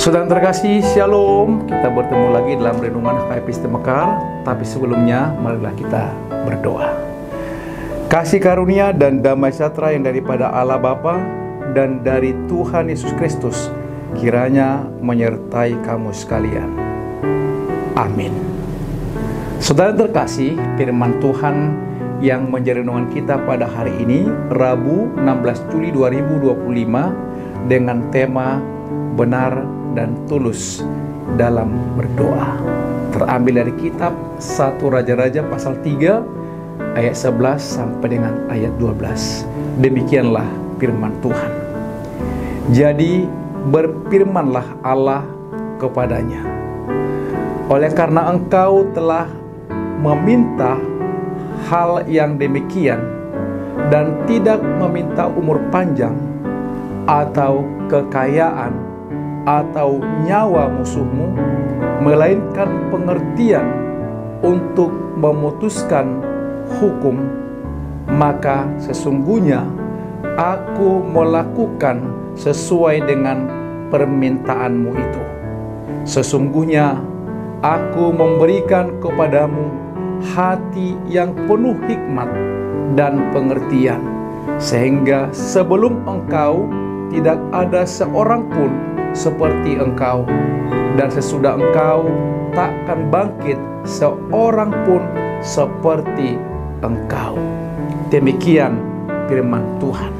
Saudara terkasih, Shalom. Kita bertemu lagi dalam renungan HKBP Mekar. Tapi sebelumnya, marilah kita berdoa. Kasih karunia dan damai sejahtera yang daripada Allah Bapa dan dari Tuhan Yesus Kristus kiranya menyertai kamu sekalian. Amin. Saudara terkasih, firman Tuhan yang menjadi renungan kita pada hari ini, Rabu 16 Juli 2025, dengan tema benar dan tulus dalam berdoa. Terambil dari kitab 1 Raja-Raja pasal 3 ayat 11 sampai dengan ayat 12. Demikianlah firman Tuhan. Jadi berfirmanlah Allah kepadanya, oleh karena engkau telah meminta hal yang demikian dan tidak meminta umur panjang atau kekayaan atau nyawa musuhmu, melainkan pengertian untuk memutuskan hukum, maka sesungguhnya aku melakukan sesuai dengan permintaanmu itu. Sesungguhnya aku memberikan kepadamu hati yang penuh hikmat dan pengertian, sehingga sebelum engkau tidak ada seorang pun seperti engkau, dan sesudah engkau takkan bangkit seorang pun seperti engkau. Demikian firman Tuhan.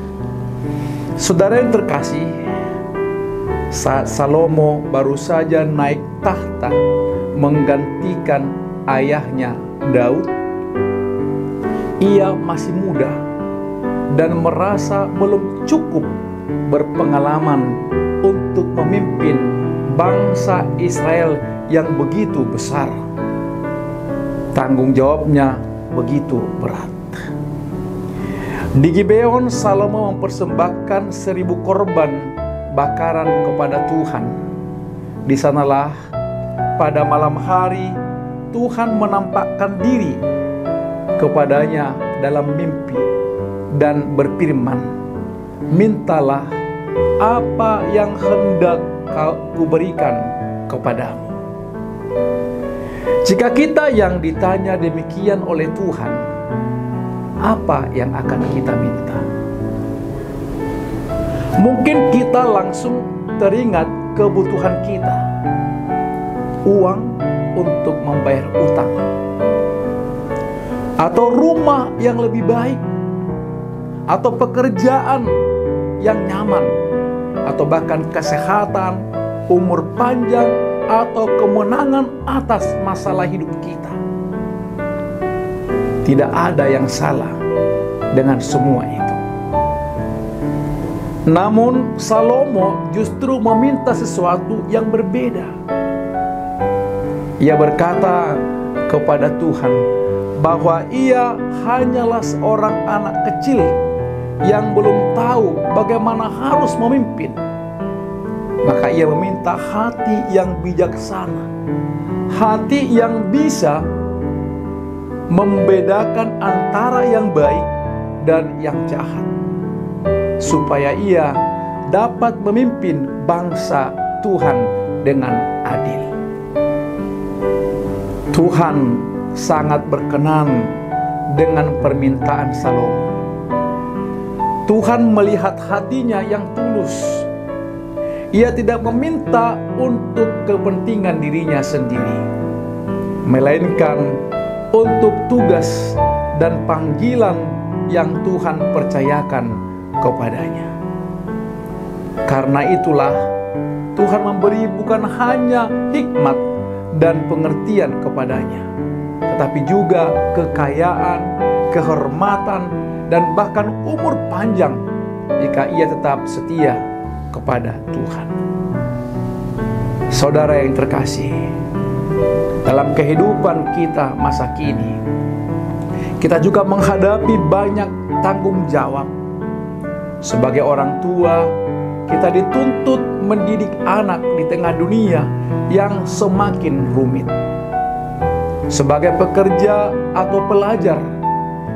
Saudara yang terkasih, saat Salomo baru saja naik tahta menggantikan ayahnya Daud, ia masih muda dan merasa belum cukup berpengalaman untuk memimpin bangsa Israel yang begitu besar. Tanggung jawabnya begitu berat. Di Gibeon, Salomo mempersembahkan 1000 korban bakaran kepada Tuhan. Di sanalah pada malam hari Tuhan menampakkan diri kepadanya dalam mimpi dan berfirman, "Mintalah apa yang hendak ku berikan kepadamu." Jika kita yang ditanya demikian oleh Tuhan, apa yang akan kita minta? Mungkin kita langsung teringat kebutuhan kita, uang untuk membayar utang, atau rumah yang lebih baik, atau pekerjaan yang nyaman, atau bahkan kesehatan, umur panjang, atau kemenangan atas masalah hidup kita. Tidak ada yang salah dengan semua itu. Namun Salomo justru meminta sesuatu yang berbeda. Ia berkata kepada Tuhan bahwa ia hanyalah seorang anak kecil yang belum tahu bagaimana harus memimpin. Maka ia meminta hati yang bijaksana, hati yang bisa membedakan antara yang baik dan yang jahat, supaya ia dapat memimpin bangsa Tuhan dengan adil. Tuhan sangat berkenan dengan permintaan Salomo. Tuhan melihat hatinya yang tulus. Ia tidak meminta untuk kepentingan dirinya sendiri, melainkan untuk tugas dan panggilan yang Tuhan percayakan kepadanya. Karena itulah Tuhan memberi bukan hanya hikmat dan pengertian kepadanya, tetapi juga kekayaan, kehormatan, dan bahkan umur panjang jika ia tetap setia kepada Tuhan. Saudara yang terkasih, dalam kehidupan kita masa kini, kita juga menghadapi banyak tanggung jawab. Sebagai orang tua, kita dituntut mendidik anak di tengah dunia yang semakin rumit. Sebagai pekerja atau pelajar,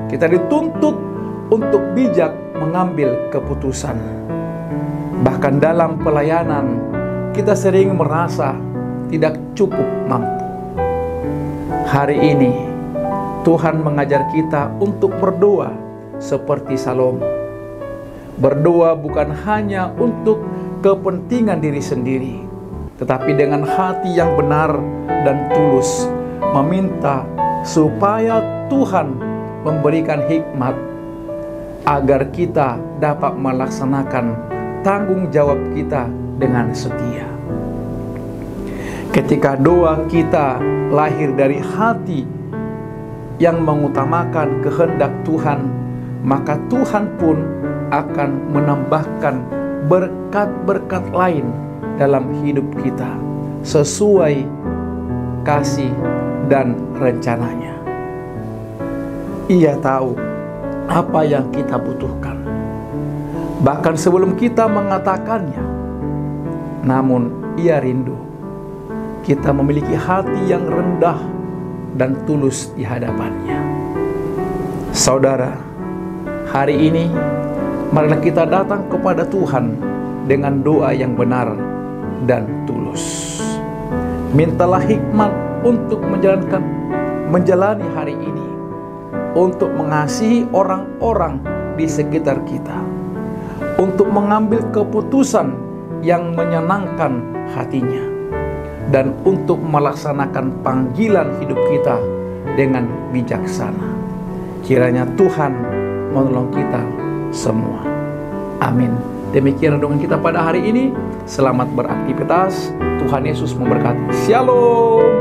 kita dituntut untuk bijak mengambil keputusan. Bahkan dalam pelayanan, kita sering merasa tidak cukup mampu. Hari ini Tuhan mengajar kita untuk berdoa seperti Salomo. Berdoa bukan hanya untuk kepentingan diri sendiri, tetapi dengan hati yang benar dan tulus, meminta supaya Tuhan memberikan hikmat agar kita dapat melaksanakan tanggung jawab kita dengan setia. Ketika doa kita lahir dari hati yang mengutamakan kehendak Tuhan, maka Tuhan pun akan menambahkan berkat-berkat lain dalam hidup kita sesuai kasih dan rencananya. Ia tahu apa yang kita butuhkan, bahkan sebelum kita mengatakannya. Namun Ia rindu kita memiliki hati yang rendah dan tulus di hadapannya. Saudara, hari ini marilah kita datang kepada Tuhan dengan doa yang benar dan tulus. Mintalah hikmat untuk menjalani hari ini, untuk mengasihi orang-orang di sekitar kita, untuk mengambil keputusan yang menyenangkan hatinya, dan untuk melaksanakan panggilan hidup kita dengan bijaksana. Kiranya Tuhan menolong kita semua. Amin. Demikian renungan kita pada hari ini. Selamat beraktivitas. Tuhan Yesus memberkati. Shalom.